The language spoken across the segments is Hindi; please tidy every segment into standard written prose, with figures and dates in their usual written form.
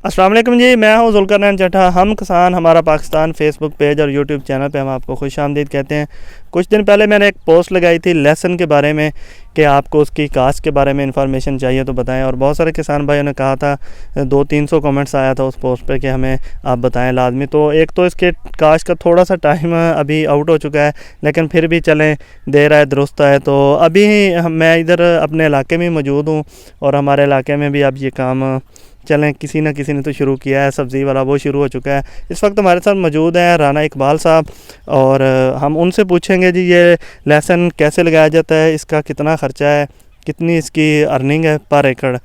अस्सलाम वालेकुम जी, मैं हूं ज़ुल्करनैन चट्टा। हम किसान हमारा पाकिस्तान फेसबुक पेज और यूट्यूब चैनल पे हम आपको खुशामदीद कहते हैं। कुछ दिन पहले मैंने एक पोस्ट लगाई थी लहसुन के बारे में कि आपको उसकी काश्त के बारे में इंफॉर्मेशन चाहिए तो बताएं, और बहुत सारे किसान भाइयों ने कहा था, 200-300 कमेंट्स आया था उस पोस्ट पे कि हमें आप बताएं लाजमी। तो एक तो इसके काश्त का थोड़ा सा टाइम अभी आउट हो चुका है, लेकिन फिर भी चलें, देर आए दुरुस्त आए। तो अभी मैं इधर अपने इलाके में मौजूद हूँ और हमारे इलाके में भी अब ये काम चलें किसी न किसी ने तो शुरू किया है, सब्ज़ी वाला वो शुरू हो चुका है। इस वक्त हमारे साथ मौजूद हैं राना इकबाल साहब, और हम उनसे पूछेंगे जी ये लहसुन कैसे लगाया जाता है, इसका कितना ख़र्चा है, कितनी इसकी अर्निंग है पर एकड़।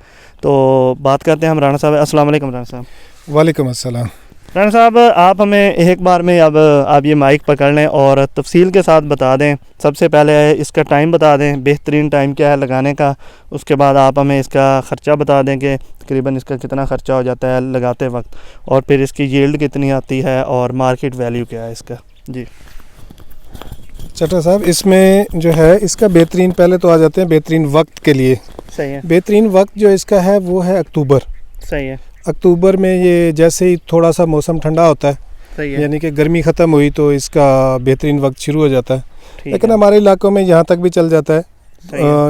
तो बात करते हैं हम राना साहब। अस्सलाम वालेकुम राना साहब। वालेकुम अस्सलाम। राना साहब, आप हमें एक बार में अब आप ये माइक पकड़ लें और तफसील के साथ बता दें। सबसे पहले इसका टाइम बता दें, बेहतरीन टाइम क्या है लगाने का। उसके बाद आप हमें इसका ख़र्चा बता दें कि तकरीबन इसका कितना ख़र्चा हो जाता है लगाते वक्त, और फिर इसकी यील्ड कितनी आती है और मार्केट वैल्यू क्या है इसका। जी चट्टा साहब, इसमें जो है इसका बेहतरीन, पहले तो आ जाते हैं बेहतरीन वक्त के लिए। सही है। बेहतरीन वक्त जो इसका है वो है अक्टूबर। सही है। अक्टूबर में ये जैसे ही थोड़ा सा मौसम ठंडा होता है, सही है। यानी कि गर्मी ख़त्म हुई तो इसका बेहतरीन वक्त शुरू हो जाता है। लेकिन है। हमारे इलाकों में यहाँ तक भी चल जाता है।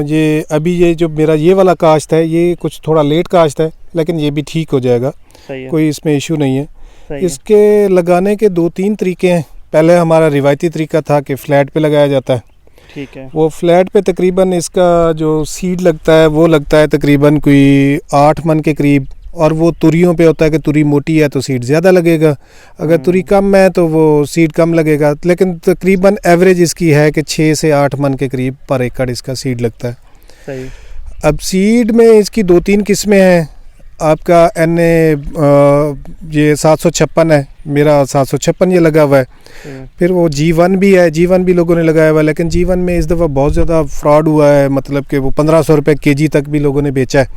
ये अभी ये जो मेरा ये वाला काश्त है ये कुछ थोड़ा लेट काश्त है, लेकिन ये भी ठीक हो जाएगा। सही है। कोई इसमें इशू नहीं है। सही है। इसके लगाने के 2-3 तरीके हैं। पहले हमारा रिवायती तरीका था कि फ्लैट पे लगाया जाता है। ठीक है। वो फ्लैट पे तकरीबन इसका जो सीड लगता है वो लगता है तकरीबन कोई 8 मन के करीब, और वो तुरियों पे होता है कि तुरी मोटी है तो सीड ज़्यादा लगेगा, अगर तुरी कम है तो वो सीड कम लगेगा। लेकिन तकरीबन एवरेज इसकी है कि 6 से 8 मन के करीब पर एकड़ इसका सीड लगता है। सही। अब सीड में इसकी 2-3 किस्में हैं। आपका ये 756 है, मेरा 756 ये लगा हुआ है। फिर वो G1 भी है, G1 भी लोगों ने लगाया हुआ है, लेकिन G1 में इस दफ़ा बहुत ज़्यादा फ्रॉड हुआ है, मतलब कि वो 1500 रुपये kg तक भी लोगों ने बेचा है,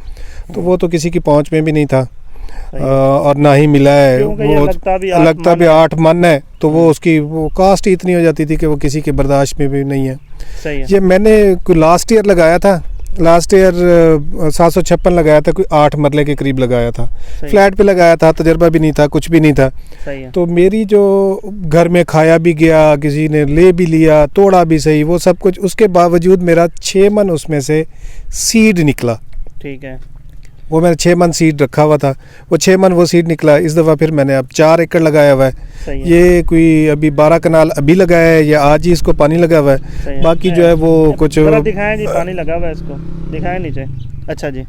तो वो तो किसी की पहुंच में भी नहीं था और ना ही मिला है। वो लगता भी 8 मन है, तो वो उसकी वो कास्ट ही इतनी हो जाती थी कि वो किसी के बर्दाश्त में भी नहीं है। सही है। ये मैंने लास्ट ईयर लगाया था, लास्ट ईयर 756 लगाया था, कोई 8 मरले के करीब लगाया था। फ्लैट पे लगाया था, तजर्बा भी नहीं था, कुछ भी नहीं था। सही है। तो मेरी जो घर में खाया भी गया, किसी ने ले भी लिया, तोड़ा भी सही, वो सब कुछ, उसके बावजूद मेरा 6 मन उसमें से सीड निकला। ठीक है। वो मैंने 6 मन सीड रखा हुआ था, वो 6 मन वो सीड निकला। इस दफ़ा फिर मैंने अब 4 एकड़ लगाया हुआ है। सही है। ये कोई अभी 12 कनाल अभी लगाया है, या आज ही इसको पानी लगा हुआ है। बाकी जो है वो कुछ दिखाएं जी, पानी लगा हुआ है, इसको दिखाएं नीचे। अच्छा जी।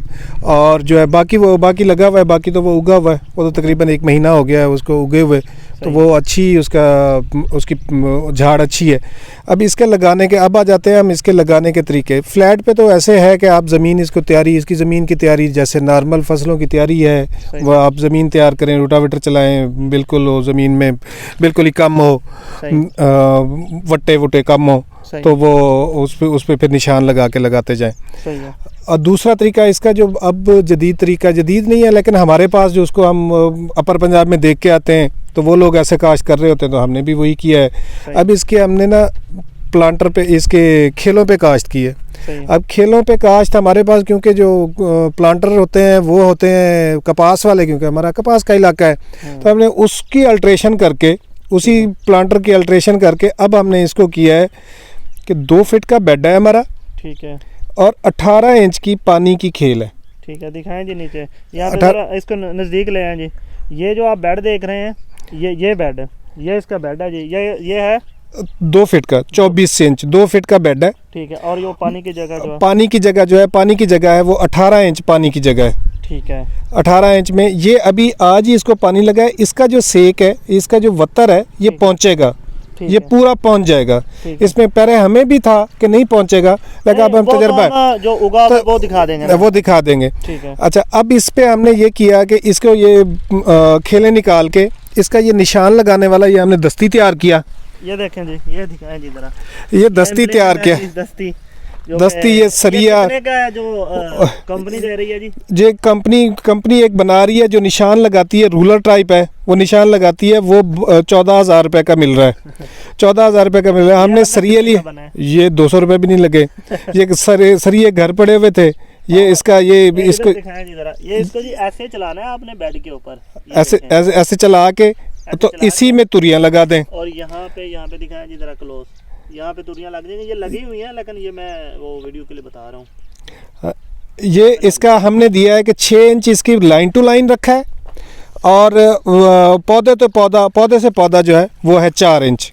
और जो है बाकी लगा हुआ है, बाकी तो वो उगा हुआ है, वो तो तकरीबन 1 महीना हो गया है उसको उगे हुए, तो वो अच्छी उसकी झाड़ अच्छी है। अब इसके लगाने के, अब आ जाते हैं हम इसके लगाने के तरीके। फ्लैट पे तो ऐसे है कि आप ज़मीन इसको तैयारी, इसकी ज़मीन की तैयारी जैसे नॉर्मल फसलों की तैयारी है, वह आप ज़मीन तैयार करें, रोटावेटर चलाएं, बिल्कुल वो ज़मीन में बिल्कुल ही कम हो, वट्टे वुट्टे कम हो, तो वो उस पे फिर निशान लगा के लगाते जाएं। सही है। और दूसरा तरीका इसका जो अब जदीद तरीका, जदीद नहीं है लेकिन हमारे पास जो उसको हम अपर पंजाब में देख के आते हैं, तो वो लोग ऐसे काश्त कर रहे होते हैं, तो हमने भी वही किया है। अब इसके हमने ना प्लांटर पे, इसके खेलों पे काश्त की है। अब खेलों पे काश्त हमारे पास, क्योंकि जो प्लांटर होते हैं वो होते हैं कपास वाले, क्योंकि हमारा कपास का इलाका है, तो हमने उसकी अल्ट्रेशन करके, उसी प्लांटर की अल्ट्रेशन करके अब हमने इसको किया है कि 2 फीट का बेड है हमारा। ठीक है। और 18 इंच की पानी की खेल है। ठीक है, दिखाएं जी नीचे, यहाँ पे जरा इसको नज़दीक ले आएं जी। ये जो आप बेड देख रहे हैं, ये बेड है, ये इसका बेड है जी। ये है 2 फीट का 24 इंच 2 फीट का बेड है। ठीक है। और ये पानी की जगह जो है, पानी की जगह है वो 18 इंच पानी की जगह है। ठीक है। 18 इंच में ये अभी आज ही इसको पानी लगा है। इसका जो सेक है, इसका जो वत्तर है, ये पहुंचेगा, ये पूरा पहुंच जाएगा। इसमें पहले हमें भी था कि नहीं पहुंचेगा, लेकिन अब हम तजर्बा जो उगा तो वो दिखा देंगे। ठीक है। अच्छा, अब इस पे हमने ये किया कि इसको ये खेलें निकाल के इसका ये निशान लगाने वाला ये हमने दस्ती तैयार किया। ये देखें जी, ये दिखाएं जी जरा, ये दस्ती तैयार किया। दस्ती ये सरिया का जो कंपनी दे रही है जी, ये कंपनी एक बना रही है जो निशान लगाती है, रूलर टाइप है, वो निशान लगाती है, वो 14,000 रुपये का मिल रहा है। 14,000 रुपये का मिल रहा है। हमने सरिये लिए, ये 200 रुपये भी नहीं लगे। ये सरिये घर पड़े हुए थे, ये इसका ये इसको दिखाएं जी जरा, ये इसको जी ऐसे चलाना है आपने बेड के ऊपर, ऐसे ऐसे ऐसे चला के तो इसी में तुरियां लगा दें। और यहाँ पे दिखाएं जी जरा क्लोज, यहाँ पे तुरियां लग जाएंगी, ये लगी हुई हैं लेकिन ये मैं वो वीडियो के लिए बता रहा हूँ। ये इसका हमने दिया है कि 6 इंच इसकी लाइन टू लाइन रखा है और पौधे से पौधा जो है वो है 4 इंच।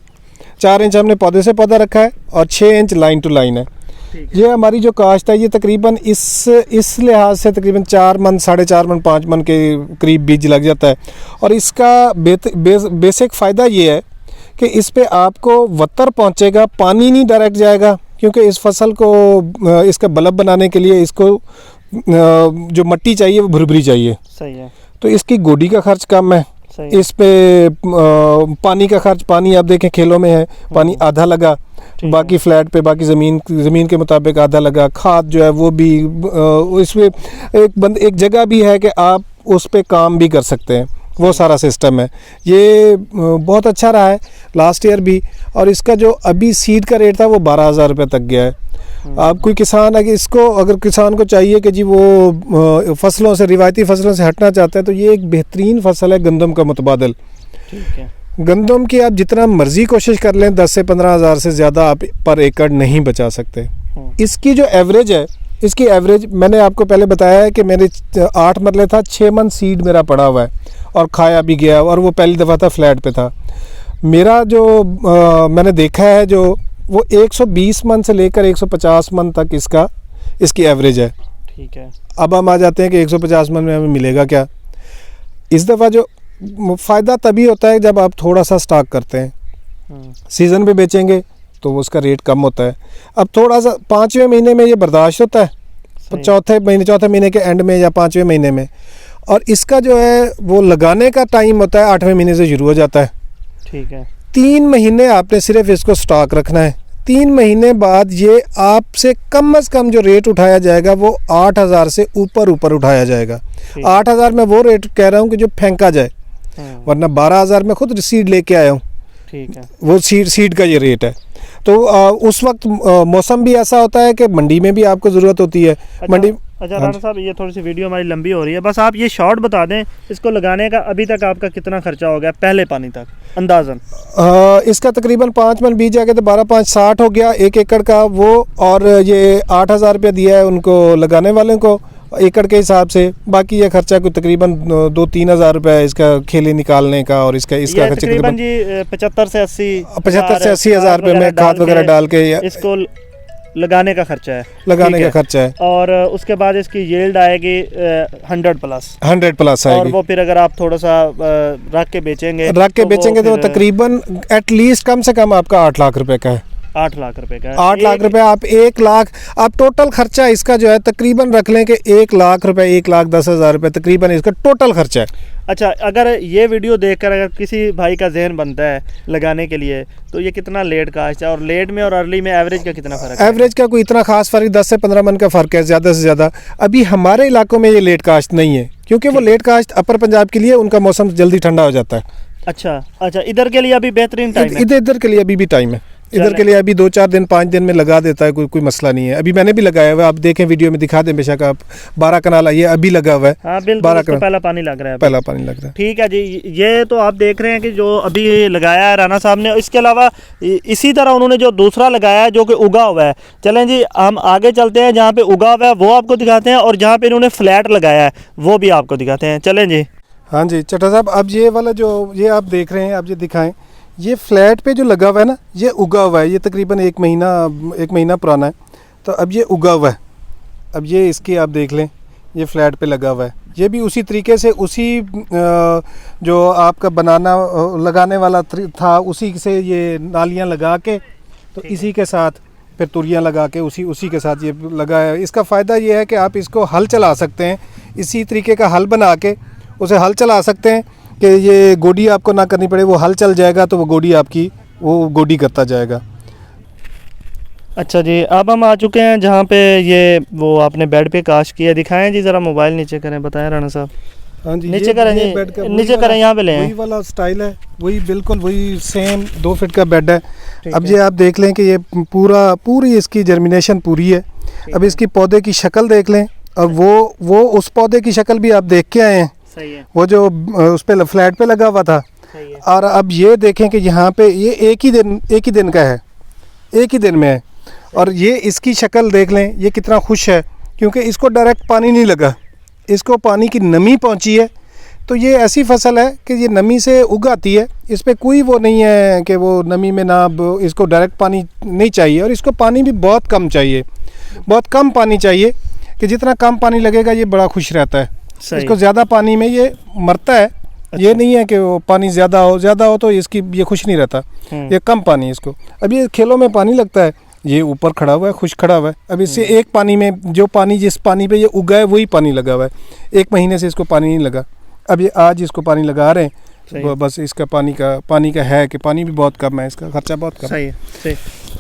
4 इंच हमने पौधे से पौधा रखा है और 6 इंच लाइन टू लाइन है। ये हमारी जो काश्त है ये तकरीबन इस लिहाज से तकरीबन 4 मन 4.5 मन 5 मन के करीब बीज लग जाता है। और इसका बेसिक फ़ायदा ये है कि इस पे आपको वत्तर पहुंचेगा, पानी नहीं डायरेक्ट जाएगा, क्योंकि इस फसल को इसका बल्ब बनाने के लिए इसको जो मिट्टी चाहिए वो भुरभुरी चाहिए। सही है। तो इसकी गोडी का खर्च कम है। इस पे पानी का खर्च, पानी आप देखें खेलों में है पानी आधा लगा, बाकी फ्लैट पे बाकी ज़मीन के मुताबिक आधा लगा। खाद जो है वो भी इसमें एक जगह भी है कि आप उस पे काम भी कर सकते हैं, वो सारा सिस्टम है। ये बहुत अच्छा रहा है लास्ट ईयर भी। और इसका जो अभी सीड का रेट था वो 12,000 रुपये तक गया है। आप कोई किसान अगर किसान को चाहिए कि जी वो फसलों से, रिवायती फसलों से हटना चाहता है, तो ये एक बेहतरीन फसल है गंदम का मुतबादल। ठीक है। गंदम की आप जितना मर्जी कोशिश कर लें 10 से 15,000 से ज़्यादा आप पर एकड़ नहीं बचा सकते। इसकी जो एवरेज है, इसकी एवरेज मैंने आपको पहले बताया है कि मेरे 8 मरले था, 6 मन सीड मेरा पड़ा हुआ है और खाया भी गया, और वो पहली दफ़ा था फ्लैट पे था मेरा। जो मैंने देखा है जो वो 120 मन से लेकर 150 मन तक इसकी एवरेज है। ठीक है। अब हम आ जाते हैं कि 150 मन में हमें मिलेगा क्या। इस दफ़ा जो फ़ायदा तभी होता है जब आप थोड़ा सा स्टॉक करते हैं, सीज़न पे बेचेंगे तो उसका रेट कम होता है। अब थोड़ा सा 5वें महीने में ये बर्दाश्त होता है, चौथे महीने के एंड में या 5वें महीने में। और इसका जो है वो लगाने का टाइम होता है 8वें महीने से शुरू हो जाता है। ठीक है। 3 महीने आपने सिर्फ इसको स्टॉक रखना है। 3 महीने बाद ये आपसे कम से कम जो रेट उठाया जाएगा वो 8,000 से ऊपर उठाया जाएगा। 8,000 में वो रेट कह रहा हूँ कि जो फेंका जाए, वरना 12,000 में खुद सीड लेके आया हूँ। ठीक है। वो सीड का ये रेट है। तो उस वक्त मौसम भी ऐसा होता है कि मंडी में भी आपको ज़रूरत होती है। मंडी अच्छा राणा साहब, ये थोड़ी सी वीडियो हमारी लंबी हो रही है, बस आप ये शॉर्ट बता दें इसको लगाने का अभी तक आपका कितना खर्चा हो गया पहले पानी तक अंदाजन? इसका तकरीबन 5 मन बीज जाके तो 12-5 60 हो गया 1 एकड़ का वो। और ये 8,000 रुपया दिया है उनको लगाने वाले को एकड़ के हिसाब से। बाकी ये खर्चा कोई तकरीबन 2-3 हज़ार रुपये इसका खेली निकालने का, और इसका खर्चा तकरीबन जी 75 से 80 हज़ार रुपये में खाद वगैरह डाल के इसको लगाने का खर्चा है। और उसके बाद इसकी यील्ड आएगी 100 प्लस आएगी। और वो फिर अगर आप थोड़ा सा रख के बेचेंगे तो तकरीबन एटलीस्ट कम से कम आपका 8 लाख रुपए का है। 8 लाख रुपए का 8 लाख रुपए आप 1 लाख आप टोटल खर्चा इसका जो है तकरीबन रख लें कि 1 लाख रुपए 1,10,000 रुपए तकरीबन इसका टोटल खर्चा है। अच्छा, अगर ये वीडियो देखकर अगर किसी भाई का जहन बनता है लगाने के लिए तो ये कितना लेट कास्ट है, और लेट में और अर्ली में एवरेज का कितना फ़र्क है? एवरेज का कोई इतना खास फ़र्क 10 से 15 मन का फ़र्क है ज़्यादा से ज़्यादा। अभी हमारे इलाकों में ये लेट कास्ट नहीं है, क्योंकि वो लेट कास्ट अपर पंजाब के लिए उनका मौसम जल्दी ठंडा हो जाता है। अच्छा, इधर के लिए अभी बेहतरीन टाइम है। इधर के लिए अभी भी टाइम है। इधर के लिए अभी 2-4 दिन 5 दिन में लगा देता है, कोई मसला नहीं है। अभी मैंने भी लगाया हुआ है, आप देखें वीडियो में दिखा दें बेशक आप। 12 कनाल ये अभी लगा हुआ है। हाँ बिल्कुल, इसको पहला पानी लग रहा है। ठीक है जी, ये तो आप देख रहे हैं कि जो अभी लगाया है राणा साहब ने। इसके अलावा इसी तरह उन्होंने जो दूसरा लगाया है जो कि उगा हुआ है, चलें जी हम आगे चलते हैं। जहाँ पे उगा हुआ है वो आपको दिखाते हैं, और जहाँ पे इन्होंने फ्लैट लगाया है वो भी आपको दिखाते हैं। चलें जी। हाँ जी चट्टा साहब, अब ये वाला जो ये आप देख रहे हैं, आप ये दिखाएं, ये फ्लैट पे जो लगा हुआ है ना, ये उगा हुआ है। ये तकरीबन एक महीना पुराना है। तो अब ये उगा हुआ है। अब ये इसकी आप देख लें, ये फ्लैट पे लगा हुआ है। ये भी उसी तरीके से जो आपका लगाने वाला था उसी से ये नालियाँ लगा के, तो इसी के साथ फिर तुरियाँ लगा के उसी के साथ ये लगा है। इसका फ़ायदा ये है कि आप इसको हल चला सकते हैं, इसी तरीके का हल बना के उसे हल चला सकते हैं कि ये गोडी आपको ना करनी पड़े। वो हल चल जाएगा तो वो गोडी करता जाएगा। अच्छा जी, अब हम आ चुके हैं जहाँ पे ये वो आपने बेड पे काश किया। दिखाएं जी ज़रा, मोबाइल नीचे करें, बताएं राणा साहब। हाँ जी, नीचे करें जी, नीचे करें, यहाँ पे ले वही वाला स्टाइल है, वही बिल्कुल वही सेम 2 फीट का बेड है। अब ये आप देख लें कि ये पूरी इसकी जर्मिनेशन पूरी है। अब इसकी पौधे की शक्ल देख लें, अब वो उस पौधे की शक्ल भी आप देख के आए हैं। सही है। वो जो उस पे फ्लैट पे लगा हुआ था। सही है। और अब ये देखें कि यहाँ पे ये एक ही दिन का है, एक ही दिन में है। और ये इसकी शक्ल देख लें, ये कितना खुश है, क्योंकि इसको डायरेक्ट पानी नहीं लगा, इसको पानी की नमी पहुँची है। तो ये ऐसी फसल है कि ये नमी से उग आती है, इस पर कोई वो नहीं है कि वो नमी में ना इसको डायरेक्ट पानी नहीं चाहिए। और इसको पानी भी बहुत कम चाहिए, बहुत कम पानी चाहिए, कि जितना कम पानी लगेगा ये बड़ा खुश रहता है। इसको ज़्यादा पानी में ये मरता है। अच्छा। ये नहीं है कि वो पानी ज़्यादा हो तो इसकी ये खुश नहीं रहता। ये कम पानी इसको। अब ये खेलों में पानी लगता है, ये ऊपर खड़ा हुआ है, खुश खड़ा हुआ है। अब इससे एक पानी में जो पानी जिस पानी पे ये उगा है वही पानी लगा हुआ है। 1 महीने से इसको पानी नहीं लगा। अब ये आज इसको पानी लगा रहे हैं, बस इसका पानी का है कि पानी भी बहुत कम है, इसका खर्चा बहुत कम। सही है। सही।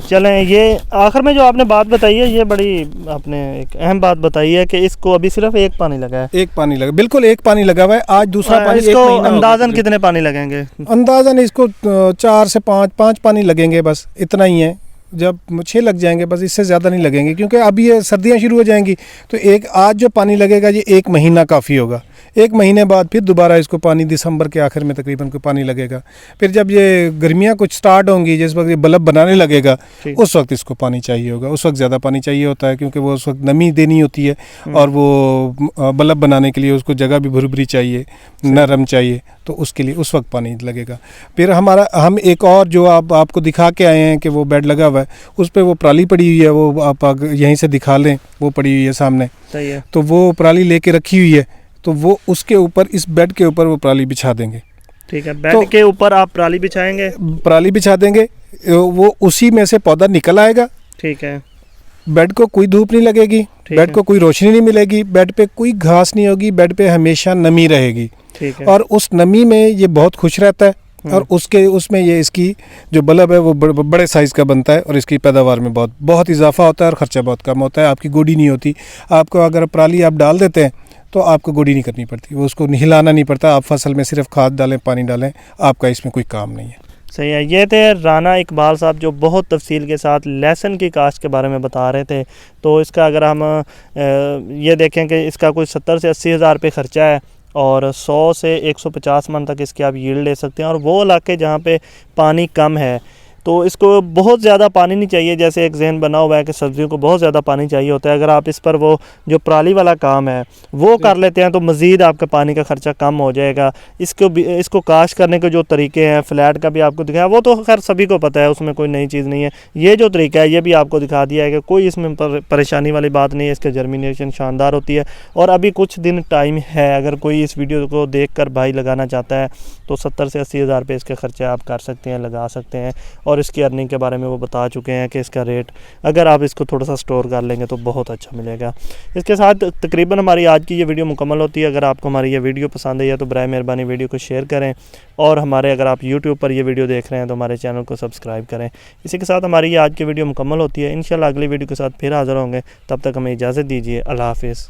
चलें, ये आखिर में जो आपने बात बताई है, ये बड़ी आपने एक अहम बात बताई है कि इसको अभी सिर्फ एक पानी लगा है। एक पानी लगा, बिल्कुल एक पानी लगा हुआ है। आज दूसरा पानी। इसको अंदाजन कितने पानी लगेंगे? अंदाजन इसको 4 से 5 पानी लगेंगे, बस इतना ही है। जब 6 लग जाएंगे बस, इससे ज़्यादा नहीं लगेंगे, क्योंकि अभी ये सर्दियाँ शुरू हो जाएंगी। तो आज जो पानी लगेगा ये 1 महीना काफ़ी होगा। 1 महीने बाद फिर दोबारा इसको पानी, दिसंबर के आखिर में तकरीबन को पानी लगेगा। फिर जब ये गर्मियाँ कुछ स्टार्ट होंगी, जिस वक्त ये बल्ब बनाने लगेगा, उस वक्त इसको पानी चाहिए होगा। उस वक्त ज़्यादा पानी चाहिए होता है, क्योंकि वो उस वक्त नमी देनी होती है। और वो बल्ब बनाने के लिए उसको जगह भी भुरभुरी चाहिए, नरम चाहिए, तो उसके लिए उस वक्त पानी लगेगा। फिर हम एक और जो आपको दिखा के आए हैं कि वो बेड लगा हुआ है, उस पर वो पराली पड़ी हुई है, वो आप यहीं से दिखा लें, वो पड़ी हुई है सामने। सही है। तो वो पराली लेके रखी हुई है, तो वो उसके ऊपर, इस बेड के ऊपर वो पराली बिछा देंगे। ठीक है। बेड के ऊपर आप पराली बिछाएंगे? पराली बिछा देंगे, वो उसी में से पौधा निकल आएगा। ठीक है। बेड को कोई धूप नहीं लगेगी, बेड को कोई रोशनी नहीं मिलेगी, बेड पे कोई घास नहीं होगी, बेड पे हमेशा नमी रहेगी। ठीक है। और उस नमी में ये बहुत खुश रहता है। और उसमें ये इसकी जो बल्ब है वो बड़े साइज़ का बनता है, और इसकी पैदावार में बहुत इजाफा होता है, और ख़र्चा बहुत कम होता है। आपकी गोडी नहीं होती। आपको अगर पराली आप डाल देते हैं तो आपको गोडी नहीं करनी पड़ती, वो उसको हिलाना नहीं पड़ता। आप फसल में सिर्फ खाद डालें, पानी डालें, आपका इसमें कोई काम नहीं है। सही है। ये थे राना इकबाल साहब, जो बहुत तफसील के साथ लहसुन की काश्त के बारे में बता रहे थे। तो इसका अगर हम ये देखें कि इसका कोई 70 से 80 हज़ार रुपये ख़र्चा है, और 100 से 150 मन तक इसकी आप यील्ड ले सकते हैं। और वो इलाके जहाँ पे पानी कम है, तो इसको बहुत ज़्यादा पानी नहीं चाहिए। जैसे एक जहन बना हुआ है कि सब्ज़ियों को बहुत ज़्यादा पानी चाहिए होता है। अगर आप इस पर वो जो पराली वाला काम है वो कर लेते हैं, तो मज़ीद आपका पानी का ख़र्चा कम हो जाएगा। इसको काश्त करने के जो तरीके हैं, फ्लैट का भी आपको दिखाया, वो तो खैर सभी को पता है, उसमें कोई नई चीज़ नहीं है। ये जो तरीका है ये भी आपको दिखा दिया है कि कोई इसमें परेशानी वाली बात नहीं है। इसका जर्मिनेशन शानदार होती है। और अभी कुछ दिन टाइम है, अगर कोई इस वीडियो को देख कर भाई लगाना चाहता है तो 70 से 80 हज़ार रुपये इसके ख़र्चे आप कर सकते हैं, लगा सकते हैं। और इसकी अर्निंग के बारे में वो बता चुके हैं कि इसका रेट अगर आप इसको थोड़ा सा स्टोर कर लेंगे तो बहुत अच्छा मिलेगा। इसके साथ तकरीबन हमारी आज की ये वीडियो मुकम्मल होती है। अगर आपको हमारी ये वीडियो पसंद आई है तो बराए मेहरबानी वीडियो को शेयर करें, और अगर आप यूट्यूब पर ये वीडियो देख रहे हैं तो हमारे चैनल को सब्सक्राइब करें। इसी के साथ हमारी ये आज की वीडियो मुकम्मल होती है। इंशाल्लाह अगली वीडियो के साथ फिर हाज़िर होंगे। तब तक हमें इजाज़त दीजिए। अल्लाह हाफ़िज़।